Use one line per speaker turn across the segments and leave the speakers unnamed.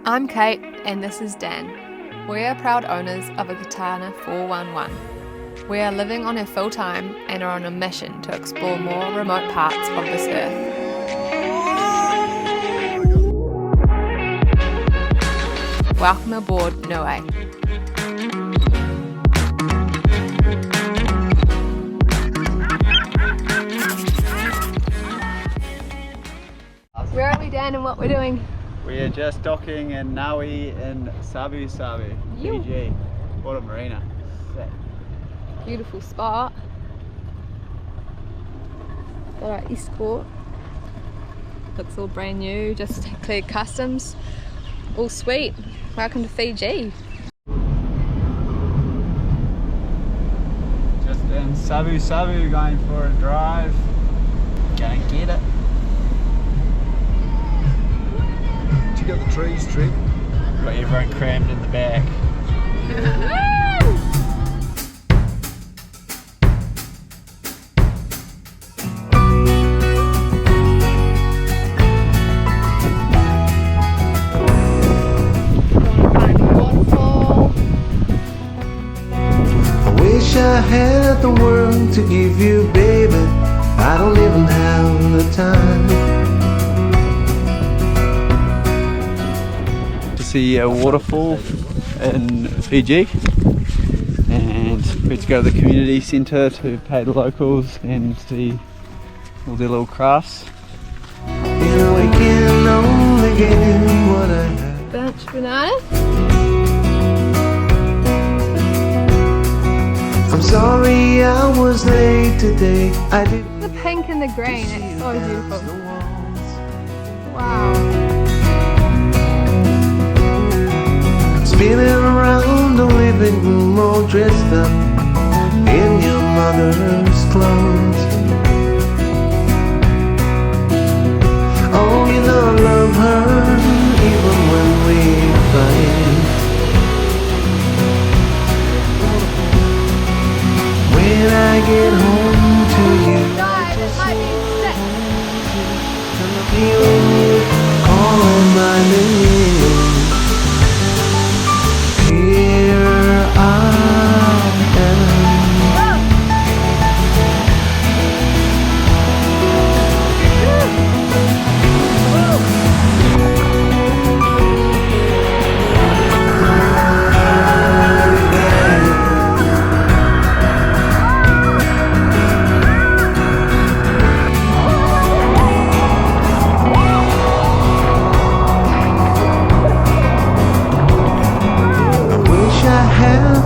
I'm Kate and this is Dan. We are proud owners of a Katana 411. We are living on her full time and are on a mission to explore more remote parts of this earth. Welcome aboard Noe. Where are we, Dan, and what we're doing?
We are just docking in Naui in Savu Savu, Fiji. What a marina. Sick.
Beautiful spot. Got our escort. Looks all brand new, just cleared customs. All sweet. Welcome to Fiji.
Just in Savu Savu, going for a drive. Gonna get it.
You got the trees trimmed.
Got everyone crammed in the back.
I wish I had the world to give you, baby. I don't even have the time.
See a waterfall in Fiji, and we had to go to the community centre to pay the locals and see all their little crafts.
You know I can only give what I have.
Bunch of bananas.
I'm sorry I was late today. I didn't
The pink and the green,
see
it's
you
so
dance
beautiful.
the waltz.
Wow.
Spinning around the living room all dressed up in your mother's clothes. Oh, you know I love her even when we fight. When I get home to you,
Guys, it might be sick.
I'm feeling you calling my name. Here I am.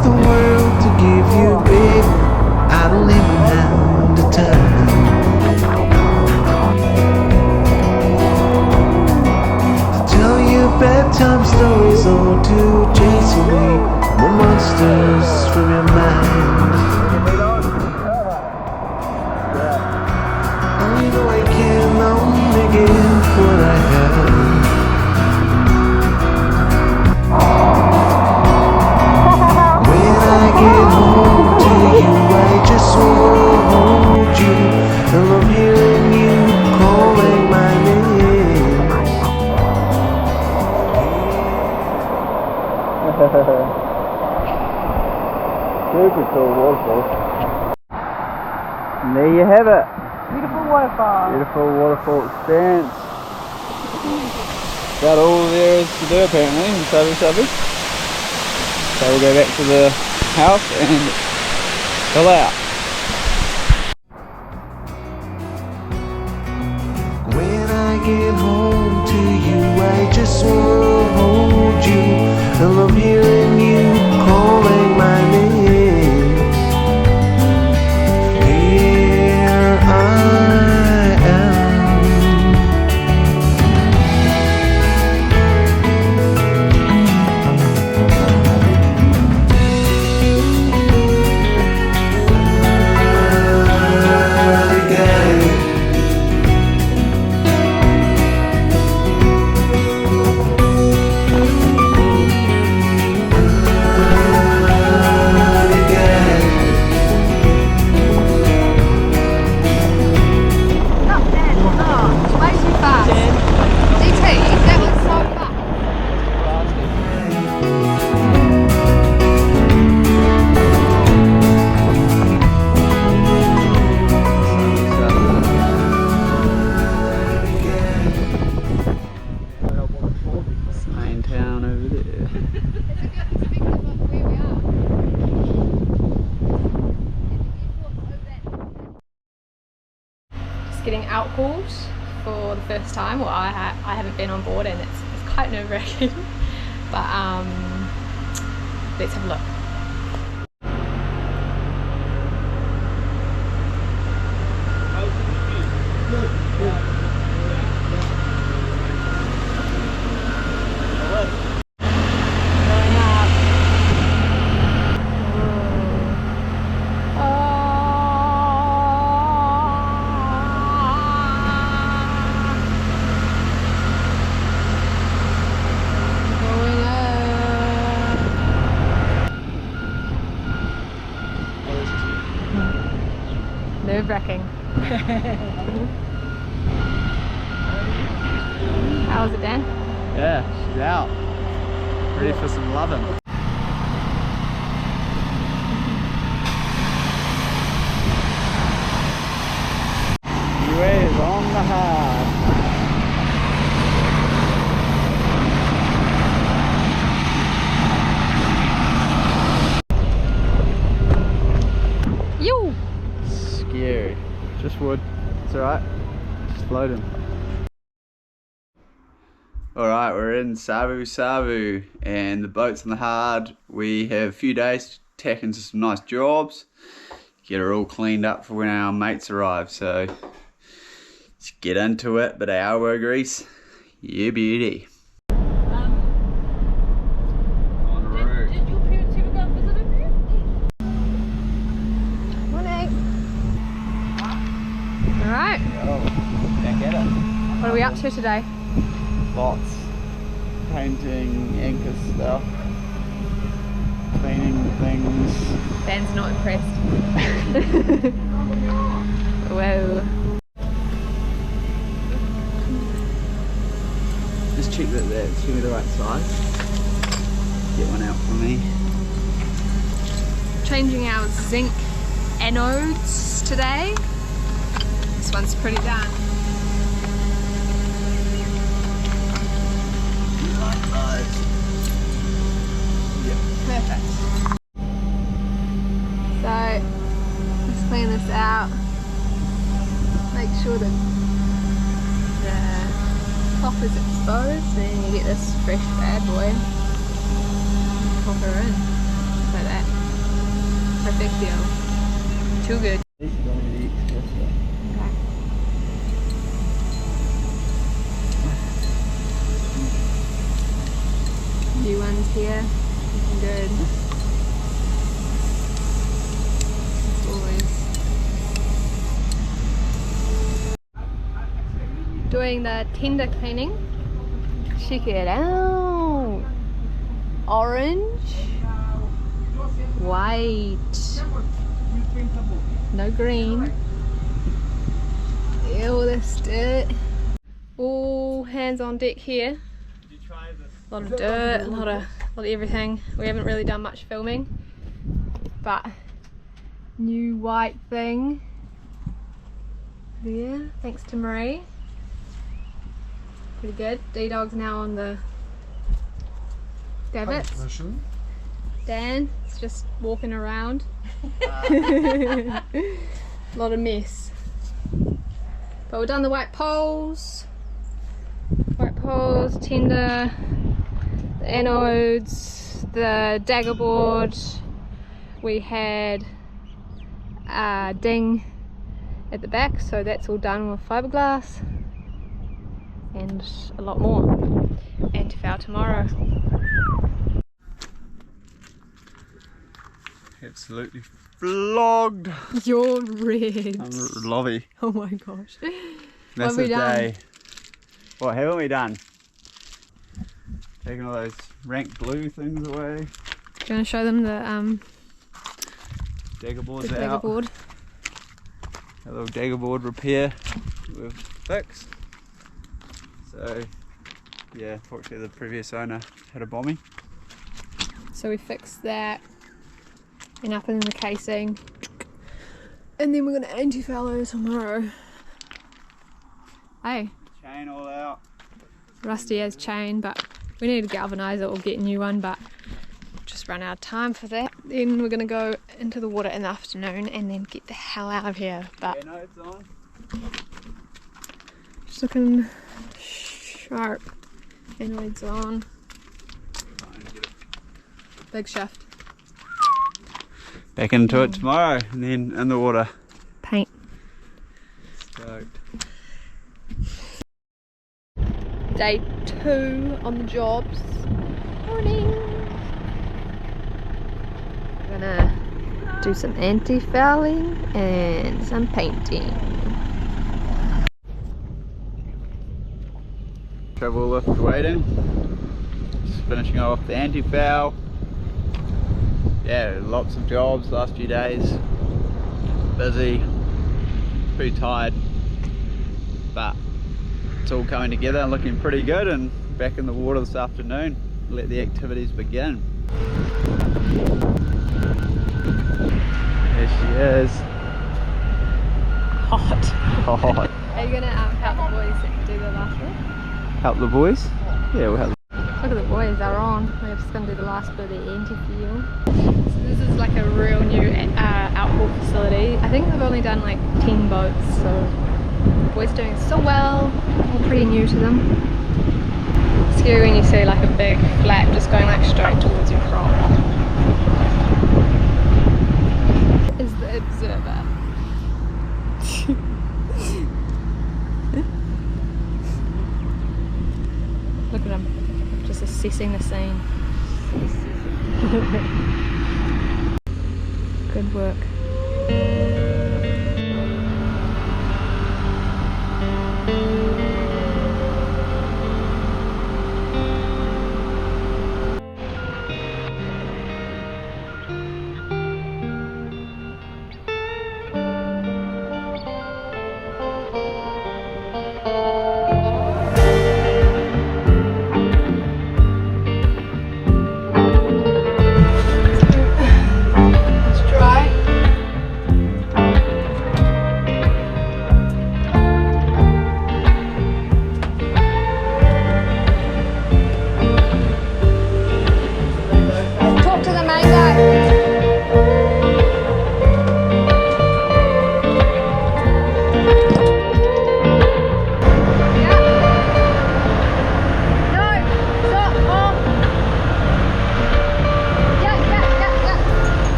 The world to give you, babe. I don't even have the time to tell you bedtime stories or to chase away the monsters from your mind. Oh, you know I can only give what I have. Get home to you, I just wanna hold you. I love hearing you calling my name.
Super cool waterfall. And there you have it.
Beautiful waterfall.
Beautiful waterfall experience. About all there is to do apparently in Savu Savu. So we'll go back to the house and chill out.
When I get home to you, I just wanna hold you. I love hearing you calling my name. Here I am.
getting outhauled for the first time. Well, I haven't been on board, and it's quite nerve-wracking. But let's have a look. Nerve-wracking. How was it, Dan?
Yeah, she's out. Ready for some loving. Waves on the hard.
You.
Scary. Just wood. It's alright. Just floating. Alright, we're in Savu Savu and the boat's on the hard. We have a few days to tack into some nice jobs. Get her all cleaned up for when our mates arrive. So let's get into it. Bit of elbow grease. Yeah, beauty.
Did your parents ever go and visit him here?
Morning. Alright,
Oh, can't get it.
what are we up to today?
Lots. Painting, anchor stuff. Cleaning things.
Dan's not impressed. Whoa.
Just check that that's gonna be the right size. Get one out for me.
Changing our zinc anodes today. This one's pretty done. Perfect. So let's clean this out. Make sure that the top is exposed, then you get this fresh bad boy. Pop her in. Like that. Perfectio. Too good.
This is only the extra stuff.
Okay. New ones here. Looking good. As always. Doing the tender cleaning. Check it out. Orange. White. No green. All this dirt. All hands on deck here. A lot of dirt, a lot of everything. We haven't really done much filming, but new white thing there, thanks to Marie. Pretty good. D-Dog's now on the davits. Dan is just walking around. A lot of mess. But we've done the white poles, tender, the anodes, the dagger board. We had a ding at the back, so that's all done with fiberglass, and a lot more. And to foul tomorrow.
Absolutely flogged.
You're red.
I'm lobby.
Oh my gosh.
Massive
we done?
day. What haven't we done? Taking all those rank blue things away.
Do you want to show them the
Dagger boards
dagger
out.
board?
A little dagger board repair we've fixed. So yeah, fortunately the previous owner had a bombing.
So we fixed that and up in the casing, and then we're gonna anti-fallow tomorrow. Hey,
Chain all out.
rusty as chain, but we need to galvanise it or get a new one, but just run out of time for that. Then we're gonna go into the water in the afternoon and then get the hell out of here. But
Yeah, no, it's on.
It's looking sharp. Anoids on. Big shift.
Back into it tomorrow and then in the water.
Paint.
Stoked.
Day 2 on the jobs. Morning. We're gonna do some anti-fouling and some painting.
Travel lift waiting. Just finishing off the anti-foul. Yeah, lots of jobs last few days. Busy, pretty tired, but it's all coming together and looking pretty good, and back in the water this afternoon. Let the activities begin. There she is.
Hot.
Hot.
Are you gonna help the boys do the last bit?
Help the boys? Yeah, we'll help.
Look at the boys, they're on. We're just going to do the last bit of the anti-fuel. So this is like a real new outboard facility. I think they've only done like 10 boats, so the boys are doing so well. All pretty new to them. Scary when you see like a big flap just going like straight towards your prop. Is the observer. Look at him, just assessing the scene. Good work.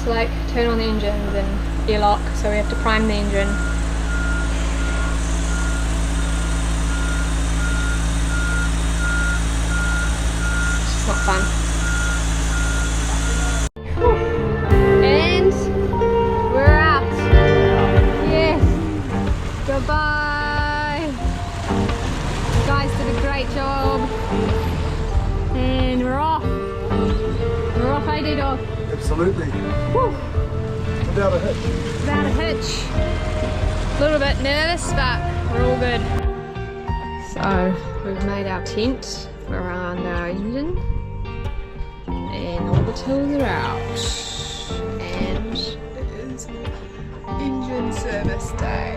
To like turn on the engines and airlock, so we have to prime the engine. It's just not fun. And we're out. Yes. Goodbye. You guys did a great job. And we're off. We're off, AD Dog.
Absolutely.
Whew.
Without a hitch.
Without a hitch. A little bit nervous, but we're all good. So we've made our tent around our engine, and all the tools are out. And it is engine service day.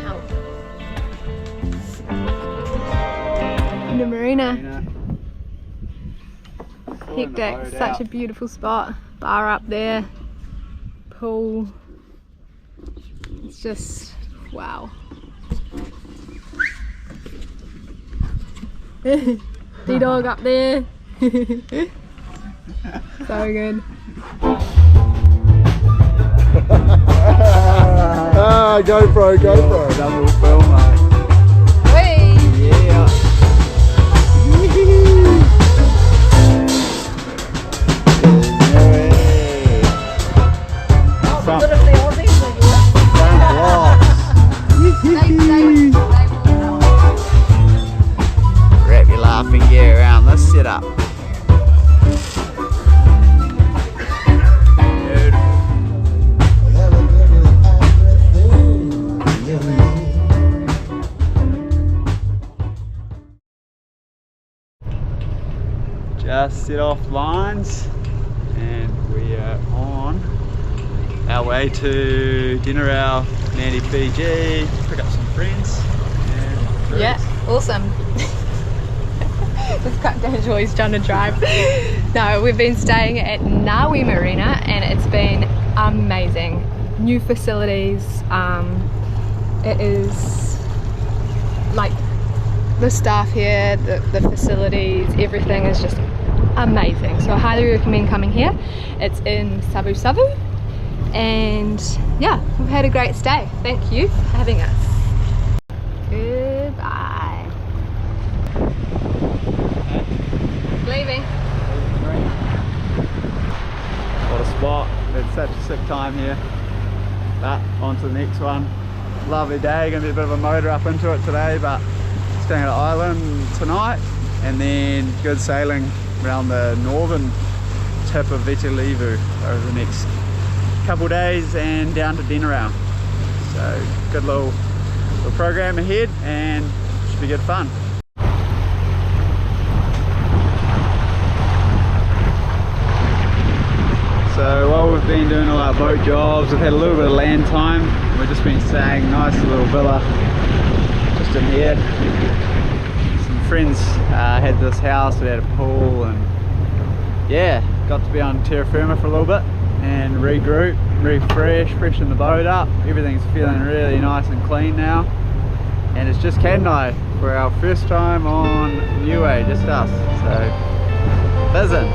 Help. The Marina. Hectic, such a beautiful spot. Bar up there, pool. It's just wow. D-Dog up there. So good.
Ah, GoPro, GoPro.
Double film, mate.
Hey!
Yeah. Wrap your laughing gear around this setup. Just set off lines and we are on our way to dinner out in Fiji, pick up some friends. And
Yeah, awesome. We've cut down Joy's trying to drive. No, we've been staying at Marina and it's been amazing. new facilities. It is like the staff here, the facilities, everything is just amazing. So I highly recommend coming here. It's in Savu Savu, and yeah, we've had a great stay. Thank you for having us. Goodbye. Leaving.
What a spot. It's such a sick time here. But on to the next one. Lovely day, gonna be a bit of a motor up into it today, but staying at the island tonight, and then good sailing around the northern tip of Vitilivu over the next couple days and down to Denarau. So good little program ahead and should be good fun. So while we've been doing all our boat jobs, we've had a little bit of land time. We've just been staying, nice little villa just in here. Some friends had this house, we had a pool, and yeah, got to be on terra firma for a little bit and regroup, refresh, freshen the boat up. Everything's feeling really nice and clean now. And it's just Kat and I for our first time on Niue, just us. So, buzzing.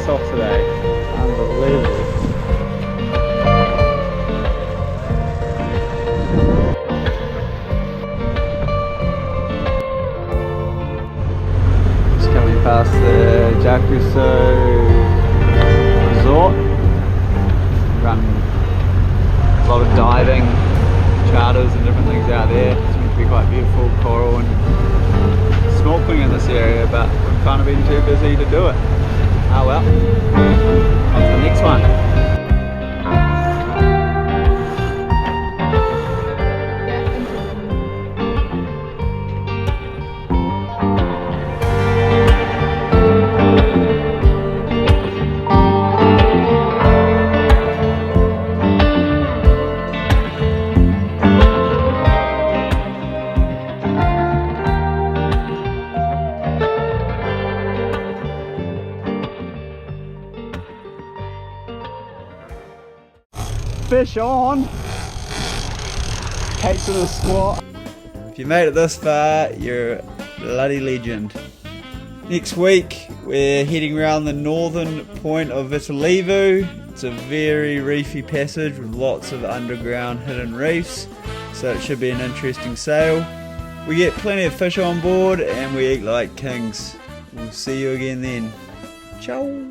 Off today, unbelievable. Just coming past the Jakuso resort, run a lot of diving, charters and different things out there. It's meant to be quite beautiful, coral and snorkeling in this area, but we've kind of been too busy to do it. Oh well, on to the next one. Fish on! Kate's in the squat. If you made it this far, you're a bloody legend. Next week, we're heading around the northern point of Vitilivu. It's a very reefy passage with lots of underground hidden reefs, so it should be an interesting sail. We get plenty of fish on board and we eat like kings. We'll see you again then. Ciao!